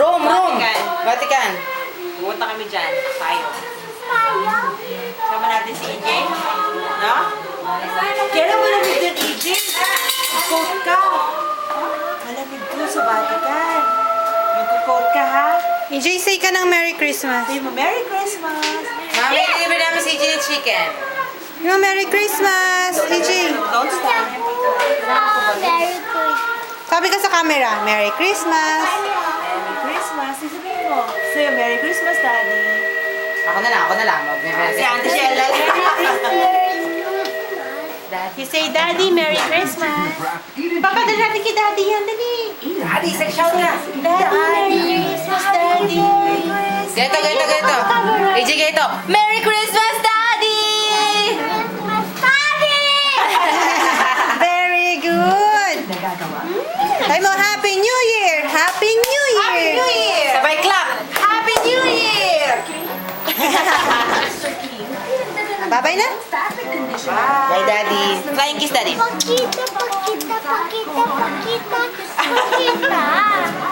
Rome. Vatican. Vatican. Pumunta kami dyan. Tayo. Sama natin si EJ. No? Kailan mo namin dyan, EJ? Mag-coat ka. Malamig doon sa Vatican. Mag-coat ka, ha? EJ, say ka ng Merry Christmas. Say mo, Merry Christmas. Mami, deliver namin si Gin chicken. No, Merry Christmas, EJ. Don't stop. Sabi ka sa camera, Merry Christmas. Merry Christmas. Sasabihin mo. Say, Merry Christmas, Daddy. Ako na lang. Si Auntie Shella. You say, Daddy, Merry Christmas. Papadala natin kay Daddy yan, dali. Daddy, shout ka. Daddy, Merry Christmas, Daddy. Ganito. AJ, ganito. Merry Christmas, Daddy! Very good. Tayo mo, Happy New Year. Happy New Year. Sabay clap. Happy New Year! Bye-bye na. Bye, Daddy. Flying kiss, Daddy. Pakita.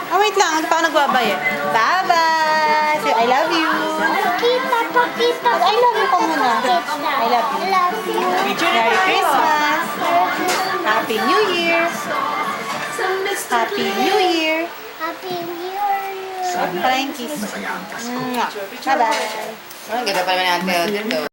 Oh, wait lang. Ano pa ako nagbabay eh? Bye-bye. Say, I love you. Pakita. I love you ka muna. I love you. Merry Christmas. Happy New Year. Happy New Year. Happy New Year. Flying kiss. Mwah. Bye-bye. Ang ganda pa naman natin dito.